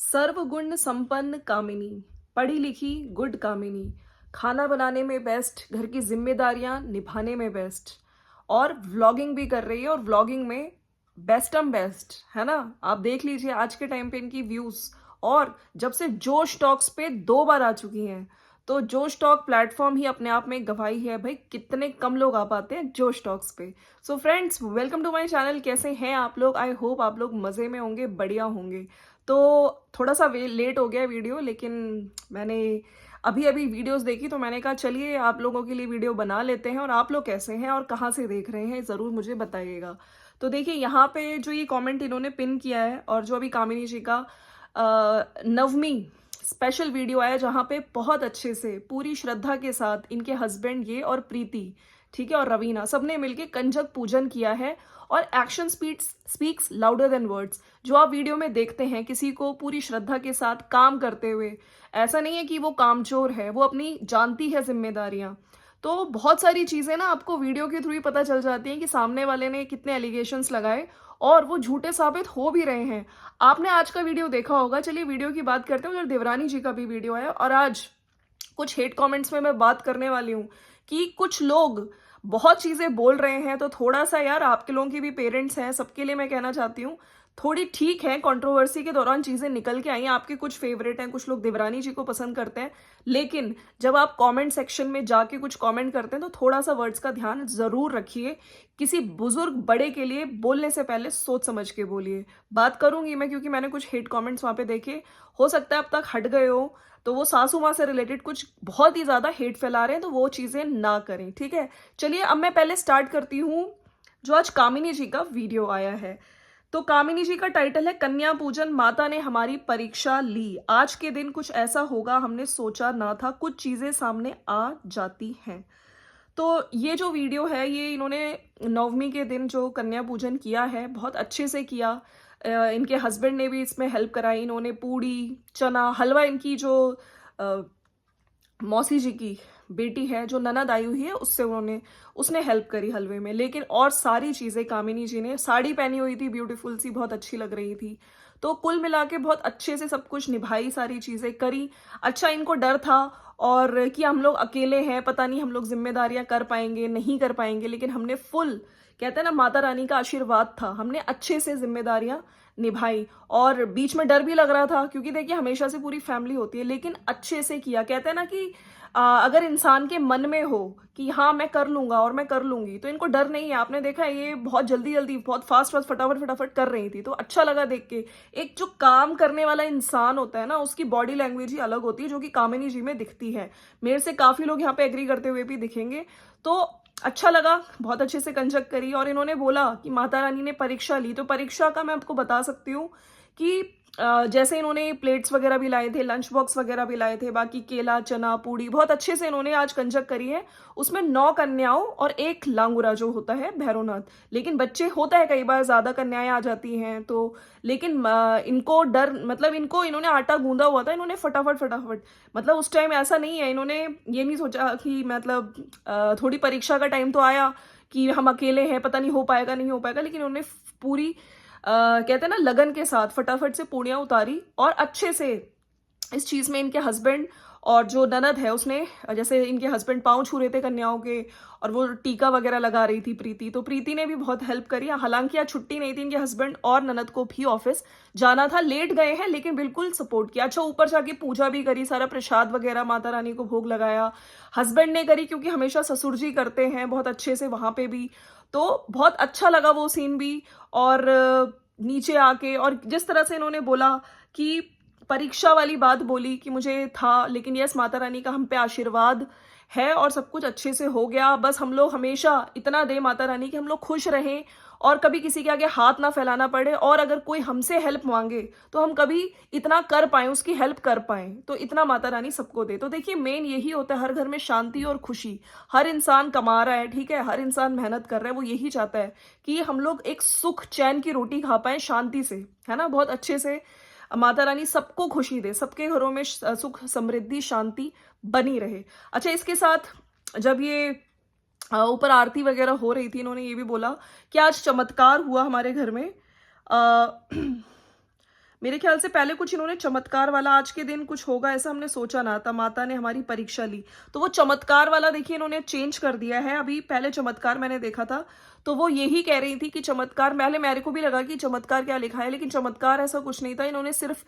सर्वगुण संपन्न कामिनी, पढ़ी लिखी गुड कामिनी, खाना बनाने में बेस्ट, घर की जिम्मेदारियां निभाने में बेस्ट, और व्लॉगिंग भी कर रही है। और व्लॉगिंग में बेस्टम बेस्ट है ना। आप देख लीजिए आज के टाइम पे इनकी व्यूज, और जब से जोश टॉक्स पे 2 बार आ चुकी हैं, तो जोश टॉक प्लेटफॉर्म ही अपने आप में गवाही है भाई, कितने कम लोग आ पाते हैं जोश टॉक्स पे। So friends, welcome to my channel. कैसे हैं आप लोग? आई होप आप लोग मजे में होंगे, बढ़िया होंगे। तो थोड़ा सा लेट हो गया वीडियो, लेकिन मैंने अभी अभी वीडियोस देखी तो मैंने कहा चलिए आप लोगों के लिए वीडियो बना लेते हैं। और आप लोग कैसे हैं और कहाँ से देख रहे हैं ज़रूर मुझे बताइएगा। तो देखिए यहाँ पे जो ये कमेंट इन्होंने पिन किया है, और जो अभी कामिनी जी का नवमी स्पेशल वीडियो आया, जहाँ पे बहुत अच्छे से पूरी श्रद्धा के साथ इनके हस्बैंड ये और प्रीति, ठीक है, और रवीना सबने मिलके कंजक पूजन किया है। और action speaks louder than words. जो आप वीडियो में देखते हैं किसी को पूरी श्रद्धा के साथ काम करते हुए, ऐसा नहीं है कि वो कामचोर है, वो अपनी जानती है जिम्मेदारियां। तो बहुत सारी चीजें ना आपको वीडियो के थ्रू ही पता चल जाती हैं कि सामने वाले ने कितने एलिगेशंस लगाए, और वो झूठे साबित हो भी रहे हैं। आपने आज का वीडियो देखा होगा। चलिए वीडियो की बात करते हैं। उधर देवरानी जी का भी वीडियो आया, और आज कुछ हेट कमेंट्स में मैं बात करने वाली हूँ कि कुछ लोग बहुत चीजें बोल रहे हैं। तो थोड़ा सा यार, आपके लोगों की भी पेरेंट्स हैं, सबके लिए मैं कहना चाहती हूँ, थोड़ी ठीक है, कंट्रोवर्सी के दौरान चीजें निकल के आई हैं। आपके कुछ फेवरेट हैं, कुछ लोग देवरानी जी को पसंद करते हैं, लेकिन जब आप कमेंट सेक्शन में जाके कुछ कमेंट करते हैं तो थोड़ा सा वर्ड्स का ध्यान जरूर रखिए। किसी बुजुर्ग बड़े के लिए बोलने से पहले सोच समझ के बोलिए। बात करूंगी मैं, क्योंकि मैंने कुछ हेट कमेंट्स वहां पे देखे, हो सकता है अब तक हट गए हो, तो वो सासू माँ से रिलेटेड कुछ बहुत ही ज्यादा हेट फैला रहे हैं, तो वो चीजें ना करें, ठीक है। चलिए अब मैं पहले स्टार्ट करती हूँ जो आज कामिनी जी का वीडियो आया है। तो कामिनी जी का टाइटल है कन्या पूजन, माता ने हमारी परीक्षा ली, आज के दिन कुछ ऐसा होगा हमने सोचा ना था, कुछ चीजें सामने आ जाती हैं। तो ये जो वीडियो है, ये इन्होंने नवमी के दिन जो कन्या पूजन किया है, बहुत अच्छे से किया। इनके हस्बैंड ने भी इसमें हेल्प कराई। इन्होंने पूड़ी, चना, हलवा, इनकी जो अ, मौसी जी की बेटी है, जो ननद आई हुई है, उसने हेल्प करी हलवे में। लेकिन और सारी चीजें कामिनी जी ने, साड़ी पहनी हुई थी ब्यूटीफुल सी, बहुत अच्छी लग रही थी। तो कुल मिला के बहुत अच्छे से सब कुछ निभाई, सारी चीजें करी। अच्छा, इनको डर था और कि हम लोग अकेले हैं, पता नहीं हम लोग जिम्मेदारियां कर पाएंगे नहीं कर पाएंगे, लेकिन हमने फुल, कहते हैं ना, माता रानी का आशीर्वाद था, हमने अच्छे से जिम्मेदारियां निभाई। और बीच में डर भी लग रहा था, क्योंकि देखिए हमेशा से पूरी फैमिली होती है, लेकिन अच्छे से किया। कहते हैं ना कि अगर इंसान के मन में हो कि हाँ मैं कर लूंगा और मैं कर लूंगी, तो इनको डर नहीं है। आपने देखा है ये बहुत जल्दी जल्दी, बहुत फास्ट फास्ट, फटाफट फटाफट कर रही थी, तो अच्छा लगा देख के। एक जो काम करने वाला इंसान होता है ना, उसकी बॉडी लैंग्वेज ही अलग होती है, जो कि कामिनी जी में दिखती है। मेरे से काफी लोग यहाँ पे एग्री करते हुए भी दिखेंगे। तो अच्छा लगा, बहुत अच्छे से कंजक करी। और इन्होंने बोला कि माता रानी ने परीक्षा ली, तो परीक्षा का मैं आपको बता सकती हूँ कि जैसे इन्होंने प्लेट्स वगैरह भी लाए थे, लंच बॉक्स वगैरह भी लाए थे, बाकी केला, चना, पूड़ी, बहुत अच्छे से इन्होंने आज कंजक करी है। उसमें 9 कन्याओं और 1 लांगुरा जो होता है भैरवनाथ। लेकिन बच्चे, होता है कई बार ज्यादा कन्याएं आ जाती हैं, तो लेकिन इनको डर, मतलब इनको, इन्होंने आटा गूंदा हुआ था, इन्होंने फटाफट फटाफट, मतलब उस टाइम ऐसा नहीं है, इन्होंने ये नहीं सोचा कि मतलब थोड़ी परीक्षा का टाइम तो आया कि हम अकेले हैं, पता नहीं हो पाएगा नहीं हो पाएगा, लेकिन उन्होंने पूरी कहते हैं ना लगन के साथ फटाफट से पूड़ियां उतारी। और अच्छे से इस चीज में इनके हस्बैंड और जो ननद है उसने, जैसे इनके हस्बैंड पांव छू रहे थे कन्याओं के, और वो टीका वगैरह लगा रही थी प्रीति, तो प्रीति ने भी बहुत हेल्प करी। हालांकि आज छुट्टी नहीं थी, इनके हस्बैंड और ननद को भी ऑफिस जाना था, लेट गए हैं, लेकिन बिल्कुल सपोर्ट किया। अच्छा, ऊपर जाके पूजा भी करी, सारा प्रसाद वगैरह माता रानी को भोग लगाया, हस्बैंड ने करी, क्योंकि हमेशा ससुर जी करते हैं बहुत अच्छे से वहां पे भी। तो बहुत अच्छा लगा वो सीन भी। और नीचे आके, और जिस तरह से इन्होंने बोला कि परीक्षा वाली बात बोली कि मुझे था, लेकिन यस, माता रानी का हम पे आशीर्वाद है और सब कुछ अच्छे से हो गया। बस हम लोग हमेशा इतना दे माता रानी कि हम लोग खुश रहें, और कभी किसी के आगे हाथ ना फैलाना पड़े, और अगर कोई हमसे हेल्प मांगे तो हम कभी इतना कर पाए, उसकी हेल्प कर पाए, तो इतना माता रानी सबको दे। तो देखिए मेन यही होता है, हर घर में शांति और खुशी। हर इंसान कमा रहा है, ठीक है, हर इंसान मेहनत कर रहा है, वो यही चाहता है कि हम लोग एक सुख चैन की रोटी खा पाए शांति से, है ना, बहुत अच्छे से। माता रानी सबको खुशी दे, सबके घरों में सुख, समृद्धि, शांति बनी रहे। अच्छा, इसके साथ जब ये ऊपर आरती वगैरह हो रही थी, इन्होंने ये भी बोला कि आज चमत्कार हुआ हमारे घर में। मेरे ख्याल से पहले कुछ इन्होंने चमत्कार वाला, आज के दिन कुछ होगा ऐसा हमने सोचा ना था, माता ने हमारी परीक्षा ली, तो वो चमत्कार वाला देखिए इन्होंने चेंज कर दिया है। अभी पहले चमत्कार मैंने देखा था तो वो यही कह रही थी कि चमत्कार, पहले मेरे को भी लगा कि चमत्कार क्या लिखा है, लेकिन चमत्कार ऐसा कुछ नहीं था। इन्होंने सिर्फ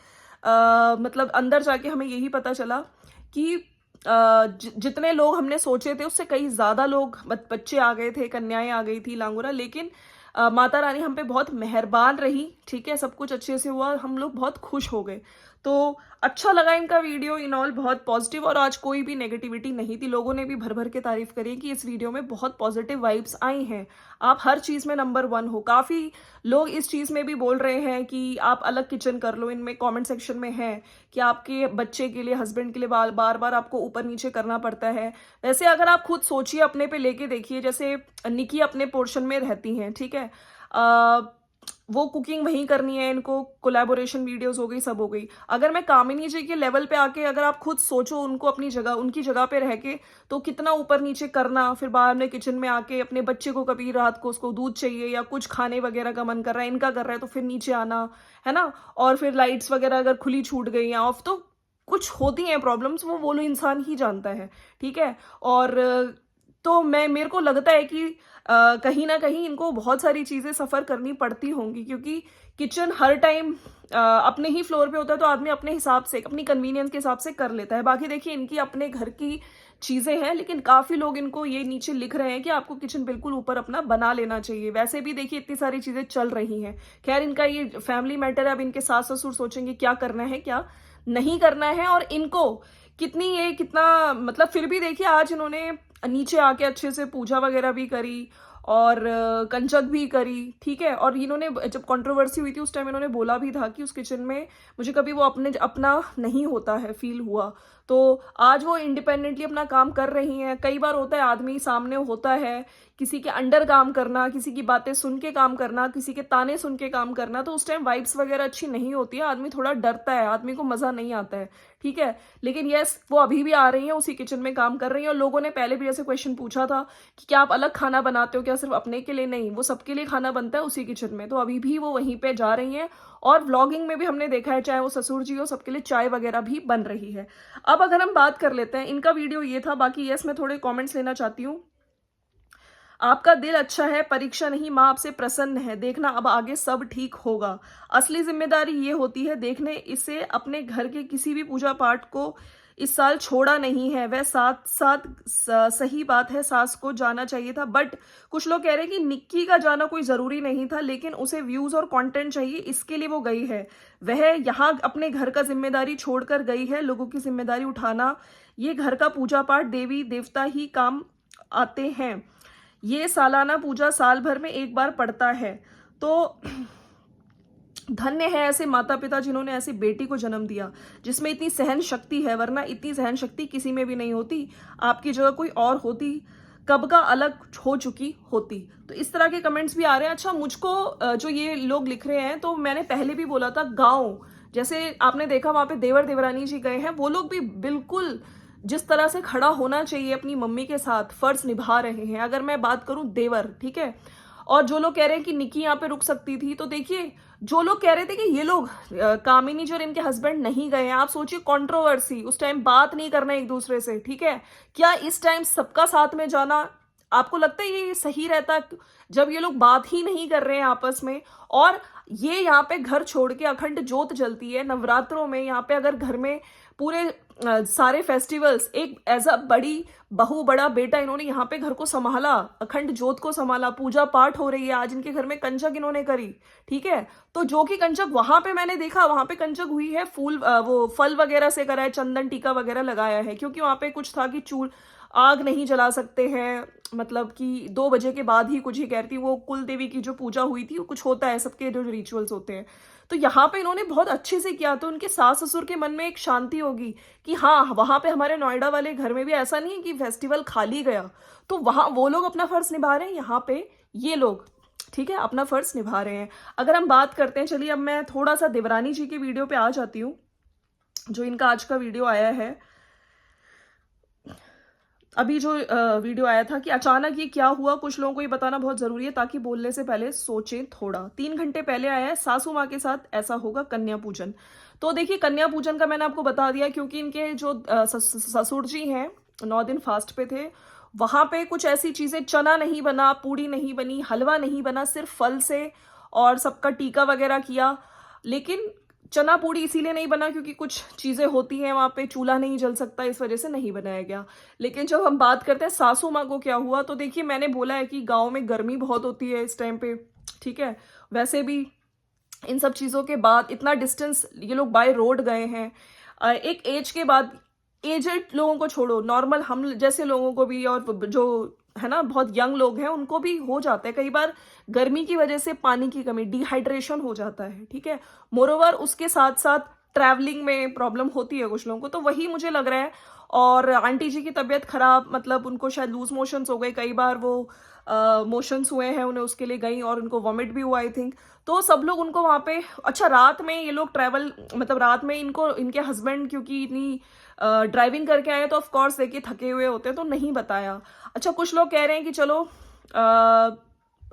मतलब अंदर जाके हमें यही पता चला कि जितने लोग हमने सोचे थे उससे कई ज्यादा लोग, बच्चे आ गए थे, कन्याएं आ गई थी, लांगुरा, लेकिन माता रानी हम पे बहुत मेहरबान रही। ठीक है, सब कुछ अच्छे से हुआ, हम लोग बहुत खुश हो गए। तो अच्छा लगा इनका वीडियो, इन ऑल बहुत पॉजिटिव, और आज कोई भी नेगेटिविटी नहीं थी। लोगों ने भी भर भर के तारीफ करी कि इस वीडियो में बहुत पॉजिटिव वाइब्स आई हैं, आप हर चीज में नंबर 1 हो। काफी लोग इस चीज में भी बोल रहे हैं कि आप अलग किचन कर लो, इनमें कमेंट सेक्शन में है कि आपके बच्चे के लिए, हस्बैंड के लिए बार बार आपको ऊपर नीचे करना पड़ता है। वैसे अगर आप खुद सोचिए, अपने पे लेके देखिए, जैसे निकी अपने पोर्शन में रहती हैं, ठीक है, वो कुकिंग वहीं करनी है, इनको कोलैबोरेशन वीडियोस हो गई, सब हो गई। अगर मैं कामिनी जी के लेवल पे आके, अगर आप खुद सोचो उनको अपनी जगह, उनकी जगह पे रह के, तो कितना ऊपर नीचे करना, फिर बाहर में किचन में आके अपने बच्चे को कभी रात को उसको दूध चाहिए या कुछ खाने वगैरह का मन कर रहा है, इनका कर रहा है, तो फिर नीचे आना है ना, और फिर लाइट्स वगैरह अगर खुली छूट गई या ऑफ, तो कुछ होती हैं प्रॉब्लम्स, वो लोग इंसान ही जानता है। ठीक है, और तो मेरे को लगता है कि कहीं ना कहीं इनको बहुत सारी चीजें सफर करनी पड़ती होंगी, क्योंकि किचन हर टाइम अपने ही फ्लोर पे होता है, तो आदमी अपने हिसाब से, अपनी कन्वीनियंस के हिसाब से कर लेता है। बाकी देखिए इनकी अपने घर की चीजें हैं, लेकिन काफी लोग इनको ये नीचे लिख रहे हैं कि आपको किचन बिल्कुल ऊपर अपना बना लेना चाहिए। वैसे भी देखिए इतनी सारी चीजें चल रही हैं। खैर, इनका ये फैमिली मैटर है, अब इनके सास ससुर सोचेंगे क्या करना है क्या नहीं करना है, और इनको कितना मतलब, फिर भी देखिए आज इन्होंने नीचे आके अच्छे से पूजा वगैरह भी करी और कंचक भी करी। ठीक है, और इन्होंने जब कंट्रोवर्सी हुई थी उस टाइम इन्होंने बोला भी था कि उस किचन में मुझे कभी वो अपना नहीं होता है, फील हुआ। तो आज वो इंडिपेंडेंटली अपना काम कर रही हैं। कई बार होता है आदमी सामने होता है, किसी के अंडर काम करना, किसी की बातें सुन के काम करना, किसी के ताने सुन के काम करना, तो उस टाइम वाइब्स वगैरह अच्छी नहीं होती है, आदमी थोड़ा डरता है, आदमी को मजा नहीं आता है। ठीक है, लेकिन यस, वो अभी भी आ रही हैं, उसी किचन में काम कर रही हैं। और लोगों ने पहले भी ऐसे क्वेश्चन पूछा था कि क्या आप अलग खाना बनाते हो क्या, सिर्फ अपने के लिए? नहीं, वो सबके लिए खाना बनता है उसी किचन में। तो अभी भी वो वहीं पे जा रही हैं, और व्लॉगिंग में भी हमने देखा है, चाहे वो ससुर जी हो, सबके लिए चाय वगैरह भी बन रही है। अब अगर हम बात कर लेते हैं, इनका वीडियो ये था। बाकी यस, मैं थोड़े कॉमेंट्स लेना चाहती हूँ। आपका दिल अच्छा है, परीक्षा नहीं, माँ आपसे प्रसन्न है, देखना अब आगे सब ठीक होगा। असली जिम्मेदारी ये होती है देखने, इसे अपने घर के किसी भी पूजा पाठ को इस साल छोड़ा नहीं है। वह साथ साथ सही बात है, सास को जाना चाहिए था, बट कुछ लोग कह रहे हैं कि निक्की का जाना कोई जरूरी नहीं था, लेकिन उसे व्यूज और कंटेंट चाहिए, इसके लिए वो गई है। वह यहाँ अपने घर का जिम्मेदारी छोड़कर गई है, लोगों की जिम्मेदारी उठाना, ये घर का पूजा पाठ देवी देवता ही काम आते हैं। ये सालाना पूजा साल भर में एक बार पड़ता है। तो धन्य है ऐसे माता पिता जिन्होंने ऐसी बेटी को जन्म दिया, जिसमें इतनी सहन शक्ति है, वरना इतनी सहन शक्ति किसी में भी नहीं होती। आपकी जगह कोई और होती, कब का अलग हो चुकी होती। तो इस तरह के कमेंट्स भी आ रहे हैं। अच्छा, मुझको जो ये लोग लिख रहे हैं, तो मैंने पहले भी बोला था, गाँव जैसे आपने देखा वहां पे देवर देवरानी जी गए हैं, वो लोग भी बिल्कुल जिस तरह से खड़ा होना चाहिए अपनी मम्मी के साथ, फर्ज निभा रहे हैं। अगर मैं बात करूं देवर, ठीक है, और जो लोग कह रहे हैं कि निकी यहाँ पे रुक सकती थी, तो देखिए जो लोग कह रहे थे कि ये लोग कामिनी जी और इनके हस्बैंड नहीं गए हैं, आप सोचिए कंट्रोवर्सी, उस टाइम बात नहीं करना एक दूसरे से। ठीक है, क्या इस टाइम सबका साथ में जाना आपको लगता है ये सही रहता, जब ये लोग बात ही नहीं कर रहे हैं आपस में? और ये यहाँ पे घर छोड़ के, अखंड ज्योत जलती है नवरात्रों में, यहाँ पे अगर घर में पूरे सारे फेस्टिवल्स एक एज अ बड़ी बहू, बड़ा बेटा, इन्होंने यहाँ पे घर को संभाला, अखंड ज्योत को संभाला, पूजा पाठ हो रही है, आज इनके घर में कंजक इन्होंने करी। ठीक है, तो जो कि कंजक वहां पे मैंने देखा, वहां पे कंजक हुई है फूल, वो फल वगैरह से करा है, चंदन टीका वगैरह लगाया है, क्योंकि वहां पे कुछ था कि आग नहीं जला सकते हैं, मतलब कि 2 बजे के बाद ही, कुछ ही कह रही थी वो, कुल देवी की जो पूजा हुई थी, वो कुछ होता है, सबके जो रिचुअल्स होते हैं। तो यहाँ पे इन्होंने बहुत अच्छे से किया, तो उनके सास ससुर के मन में एक शांति होगी कि हाँ, वहां पे हमारे नोएडा वाले घर में भी ऐसा नहीं है कि फेस्टिवल खाली गया, तो वहां वो लोग अपना फर्ज निभा रहे हैं, यहाँ पे ये लोग, ठीक है, अपना फर्ज निभा रहे हैं। अगर हम बात करते हैं, चलिए अब मैं थोड़ा सा देवरानी जी के वीडियो पे आ जाती हूँ, जो इनका आज का वीडियो आया है। अभी जो वीडियो आया था कि अचानक ये क्या हुआ, कुछ लोगों को ये बताना बहुत जरूरी है ताकि बोलने से पहले सोचें थोड़ा। 3 घंटे पहले आया है, सासू माँ के साथ ऐसा होगा कन्या पूजन। तो देखिए, कन्या पूजन का मैंने आपको बता दिया क्योंकि इनके जो ससुर जी हैं 9 दिन फास्ट पे थे। वहां पे कुछ ऐसी चीजें, चना नहीं बना, पूड़ी नहीं बनी, हलवा नहीं बना, सिर्फ फल से और सबका टीका वगैरह किया। लेकिन चना पूड़ी इसीलिए नहीं बना क्योंकि कुछ चीजें होती हैं वहां पे, चूल्हा नहीं जल सकता, इस वजह से नहीं बनाया गया। लेकिन जब हम बात करते हैं सासू माँ को क्या हुआ, तो देखिए, मैंने बोला है कि गांव में गर्मी बहुत होती है इस टाइम पे, ठीक है। वैसे भी इन सब चीजों के बाद इतना डिस्टेंस ये लोग बाय रोड गए हैं। एक एज के बाद, एजेड लोगों को छोड़ो, नॉर्मल हम जैसे लोगों को भी, और जो है ना बहुत यंग लोग हैं, उनको भी हो जाता है कई बार गर्मी की वजह से, पानी की कमी, डिहाइड्रेशन हो जाता है, ठीक है। मोरोवर उसके साथ साथ ट्रैवलिंग में प्रॉब्लम होती है कुछ लोगों को, तो वही मुझे लग रहा है। और आंटी जी की तबीयत खराब, मतलब उनको शायद लूज मोशंस हो गए, कई बार वो मोशंस हुए हैं उन्हें, उसके लिए गई और उनको वॉमिट भी हुआ आई थिंक। तो सब लोग उनको वहां पे, अच्छा रात में ये लोग ट्रैवल, मतलब रात में इनको, इनके हस्बैंड क्योंकि इतनी ड्राइविंग करके आए तो ऑफ कोर्स देखिए थके हुए होते हैं, तो नहीं बताया। अच्छा, कुछ लोग कह रहे हैं कि चलो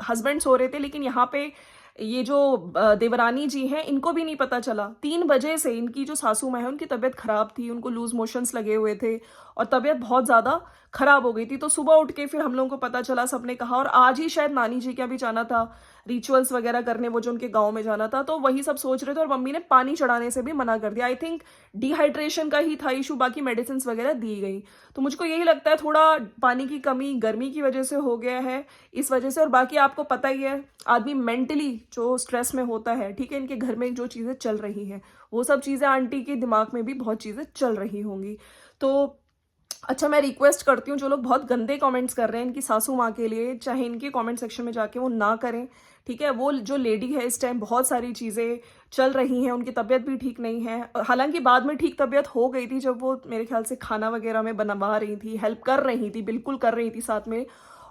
हस्बैंड सो रहे थे, लेकिन यहाँ पे ये जो देवरानी जी हैं, इनको भी नहीं पता चला। 3 बजे से इनकी जो सासू माँ है उनकी तबीयत खराब थी, उनको लूज मोशंस लगे हुए थे और तबीयत बहुत ज्यादा खराब हो गई थी। तो सुबह उठ के फिर हम लोगों को पता चला, सबने कहा, और आज ही शायद नानी जी का भी जाना था रिचुअल्स वगैरह करने, वो जो उनके गांव में जाना था, तो वही सब सोच रहे थे और मम्मी ने पानी चढ़ाने से भी मना कर दिया। आई थिंक डिहाइड्रेशन का ही था इशू, बाकी मेडिसिन वगैरह दी गई। तो मुझको यही लगता है थोड़ा पानी की कमी गर्मी की वजह से हो गया है, इस वजह से। और बाकी आपको पता ही है, आदमी मेंटली जो स्ट्रेस में होता है, ठीक है, इनके घर में जो चीजें चल रही हैं, वो सब चीजें आंटी के दिमाग में भी बहुत चीजें चल रही होंगी। तो अच्छा, मैं रिक्वेस्ट करती हूँ, जो लोग बहुत गंदे कमेंट्स कर रहे हैं इनकी सासू माँ के लिए, चाहे इनके कमेंट सेक्शन में जाके वो ना करें, ठीक है। वो जो लेडी है इस टाइम बहुत सारी चीज़ें चल रही हैं, उनकी तबीयत भी ठीक नहीं है। हालांकि बाद में ठीक तबीयत हो गई थी, जब वो मेरे ख्याल से खाना वगैरह में बनवा रही थी, हेल्प कर रही थी, बिल्कुल कर रही थी साथ में।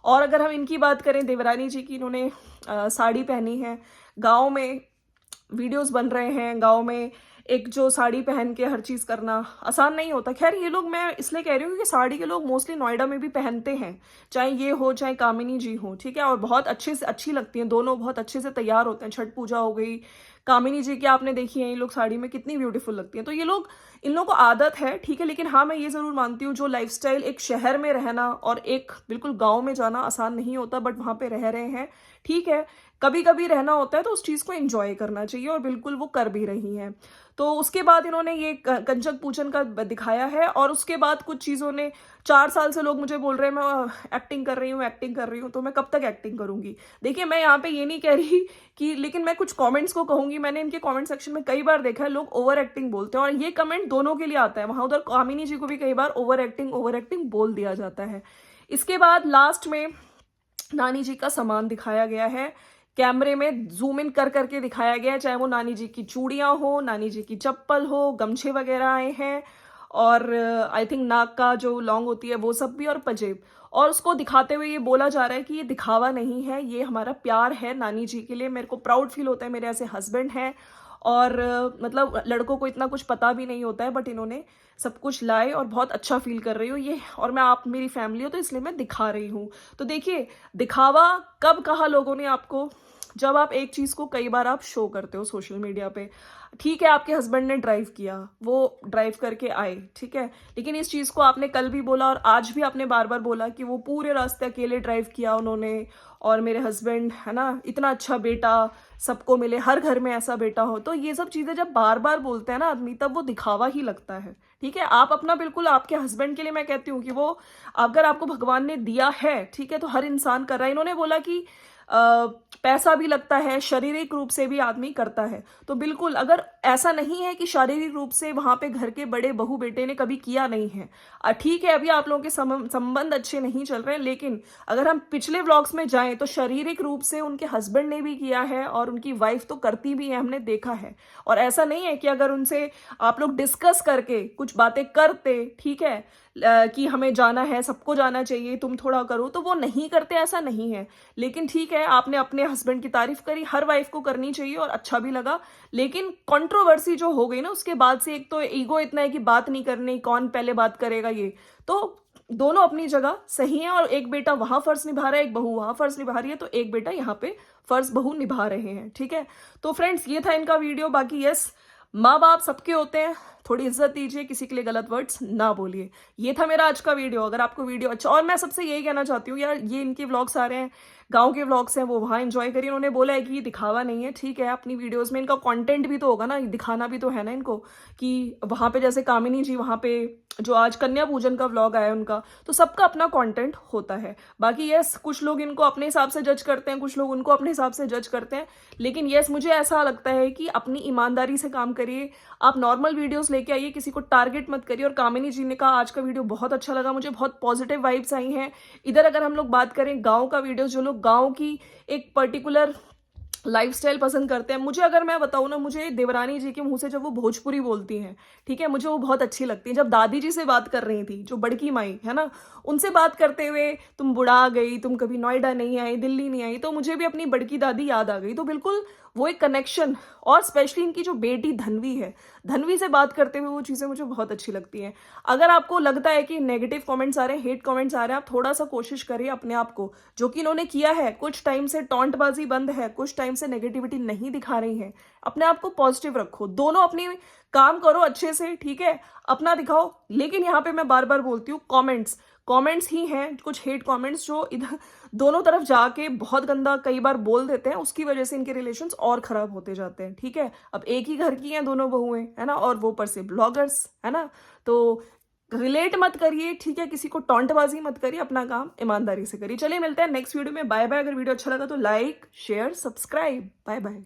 और अगर हम इनकी बात करें, देवरानी जी की, इन्होंने साड़ी पहनी है। गाँव में वीडियोस बन रहे हैं, गांव में एक जो साड़ी पहन के हर चीज करना आसान नहीं होता। खैर, ये लोग, मैं इसलिए कह रही हूँ कि साड़ी के लोग मोस्टली नोएडा में भी पहनते हैं, चाहे ये हो चाहे कामिनी जी हो, ठीक है। और बहुत अच्छे से अच्छी लगती हैं दोनों, बहुत अच्छे से तैयार होते हैं। छठ पूजा हो गई, कामिनी जी की आपने देखी है, ये लोग साड़ी में कितनी ब्यूटीफुल लगती है। तो ये लोग, इन लोगों को आदत है, ठीक है। लेकिन हाँ, मैं ये जरूर मानती हूँ, जो लाइफस्टाइल एक शहर में रहना और एक बिल्कुल गाँव में जाना आसान नहीं होता, बट वहां पे रह रहे हैं, ठीक है। कभी कभी रहना होता है तो उस चीज को एंजॉय करना चाहिए, और बिल्कुल वो कर भी रही हैं। तो उसके बाद इन्होंने ये कंजक पूजन का दिखाया है, और उसके बाद कुछ चीजों ने, 4 साल से लोग मुझे बोल रहे हैं मैं एक्टिंग कर रही हूँ, एक्टिंग कर रही हूँ, तो मैं कब तक एक्टिंग करूंगी। देखिए, मैं यहाँ पे ये नहीं कह रही कि, लेकिन मैं कुछ कमेंट्स को कहूंगी, मैंने इनके कमेंट सेक्शन में कई बार देखा है लोग ओवर एक्टिंग बोलते हैं, और ये कमेंट दोनों के लिए आता है। वहां उधर कामिनी जी को भी कई बार ओवर एक्टिंग बोल दिया जाता है। इसके बाद लास्ट में नानी जी का सामान दिखाया गया है, कैमरे में जूम इन कर करके दिखाया गया है, चाहे वो नानी जी की चूड़ियां हो, नानी जी की चप्पल हो, गमछे वगैरह आए हैं, और आई थिंक नाक का जो लौंग होती है वो सब भी, और पजेब। और उसको दिखाते हुए ये बोला जा रहा है कि ये दिखावा नहीं है, ये हमारा प्यार है नानी जी के लिए। मेरे को प्राउड फील होता है, मेरे ऐसे हस्बैंड हैं, और मतलब लड़कों को इतना कुछ पता भी नहीं होता है, बट इन्होंने सब कुछ लाए, और बहुत अच्छा फील कर रही हूँ ये। और मैं, आप मेरी फैमिली हो तो इसलिए मैं दिखा रही हूँ। तो देखिए, दिखावा कब कहा लोगों ने आपको, जब आप एक चीज को कई बार आप शो करते हो सोशल मीडिया पे। ठीक है, आपके हस्बैंड ने ड्राइव किया, वो ड्राइव करके आए, ठीक है, लेकिन इस चीज को आपने कल भी बोला और आज भी आपने बार बार बोला कि वो पूरे रास्ते अकेले ड्राइव किया उन्होंने, और मेरे हस्बैंड, है ना, इतना अच्छा बेटा सबको मिले, हर घर में ऐसा बेटा हो। तो ये सब चीजें जब बार बार बोलते हैं ना आदमी, तब वो दिखावा ही लगता है, ठीक है। आप अपना बिल्कुल, आपके हस्बैंड के लिए मैं कहती हूँ कि वो, अगर आपको भगवान ने दिया है, ठीक है, तो हर इंसान कर रहा है। इन्होंने बोला कि पैसा भी लगता है, शारीरिक रूप से भी आदमी करता है, तो बिल्कुल, अगर ऐसा नहीं है कि शारीरिक रूप से वहां पे घर के बड़े बहू बेटे ने कभी किया नहीं है, ठीक है, अभी आप लोगों के संबंध अच्छे नहीं चल रहे हैं, लेकिन अगर हम पिछले व्लॉग्स में जाएं तो शारीरिक रूप से उनके हस्बैंड ने भी किया है, और उनकी वाइफ तो करती भी है, हमने देखा है। और ऐसा नहीं है कि अगर उनसे आप लोग डिस्कस करके कुछ बातें करते, ठीक है, कि हमें जाना है, सबको जाना चाहिए, तुम थोड़ा करो, तो वो नहीं करते, ऐसा नहीं है। लेकिन ठीक है, आपने अपने हस्बैंड की तारीफ करी, हर वाइफ को करनी चाहिए, और अच्छा भी लगा। लेकिन कंट्रोवर्सी जो हो गई ना, उसके बाद से एक तो ईगो इतना है कि बात नहीं करनी, कौन पहले बात करेगा, ये तो दोनों अपनी जगह सही हैं और एक बेटा वहां फर्ज निभा रहा है, एक बहू वहां फर्ज निभा रही है, तो एक बेटा यहाँ पे फर्ज बहू निभा रहे हैं। ठीक है, तो फ्रेंड्स ये था इनका वीडियो। बाकी यस, माँ बाप सबके होते हैं, थोड़ी इज्जत दीजिए, किसी के लिए गलत वर्ड्स ना बोलिए। ये था मेरा आज का वीडियो। अगर आपको वीडियो अच्छा, और मैं सबसे यही कहना चाहती हूँ यार, ये इनके व्लॉग्स आ रहे हैं, गांव के व्लॉग्स हैं, वो वहाँ एंजॉय करिए। उन्होंने बोला है कि ये दिखावा नहीं है, ठीक है, अपनी वीडियोस में इनका कंटेंट भी तो होगा ना, दिखाना भी तो है ना इनको, कि वहाँ पे जैसे कामिनी जी वहाँ पे जो आज कन्या पूजन का व्लॉग आया उनका, तो सबका अपना कंटेंट होता है। बाकी यस, कुछ लोग इनको अपने हिसाब से जज करते हैं, कुछ लोग उनको अपने हिसाब से जज करते हैं, लेकिन यस मुझे ऐसा लगता है कि अपनी ईमानदारी से काम करिए। आप नॉर्मल वीडियोस लेके आइए, किसी को टारगेट मत करिए। और कामिनी जी ने कहा आज का वीडियो बहुत अच्छा लगा, मुझे बहुत पॉजिटिव वाइब्स आई हैं। इधर अगर हम लोग बात करें गाँव का वीडियो, जो लोग गाँव की एक पर्टिकुलर लाइफस्टाइल पसंद करते हैं, मुझे अगर मैं बताऊँ ना, मुझे देवरानी जी के मुंह से जब वो भोजपुरी बोलती हैं, ठीक है, मुझे वो बहुत अच्छी लगती है। जब दादी जी से बात कर रही थी, जो बड़की माई है ना, उनसे बात करते हुए तुम बुढ़ा गई, तुम कभी नोएडा नहीं आई, दिल्ली नहीं आई, तो मुझे भी अपनी बड़की दादी याद आ गई। तो बिल्कुल वो एक कनेक्शन, और स्पेशली इनकी जो बेटी धनवी है, धनवी से बात करते हुए वो चीज़ें मुझे बहुत अच्छी लगती हैं। अगर आपको लगता है कि नेगेटिव कमेंट्स आ रहे हैं, हेट कमेंट्स आ रहे हैं, आप थोड़ा सा कोशिश करिए अपने आप को, जो कि इन्होंने किया है, कुछ टाइम से टॉन्टबाजी बंद है, कुछ टाइम से नेगेटिविटी नहीं दिखा रही हैं, अपने आप को पॉजिटिव रखो, दोनों अपनी काम करो अच्छे से, ठीक है, अपना दिखाओ। लेकिन यहाँ पे मैं बार बार बोलती हूँ, कमेंट्स ही हैं कुछ हेट कमेंट्स जो इधर दोनों तरफ जाके बहुत गंदा कई बार बोल देते हैं, उसकी वजह से इनके रिलेशंस और खराब होते जाते हैं। ठीक है, अब एक ही घर की हैं दोनों बहुएं, है ना, और वो पर से ब्लॉगर्स, है ना, तो रिलेट मत करिए, ठीक है, किसी को टॉन्टबाजी मत करिए, अपना काम ईमानदारी से करिए। चलिए मिलते हैं नेक्स्ट वीडियो में, बाय बाय। अगर वीडियो अच्छा लगा तो like share subscribe, bye bye.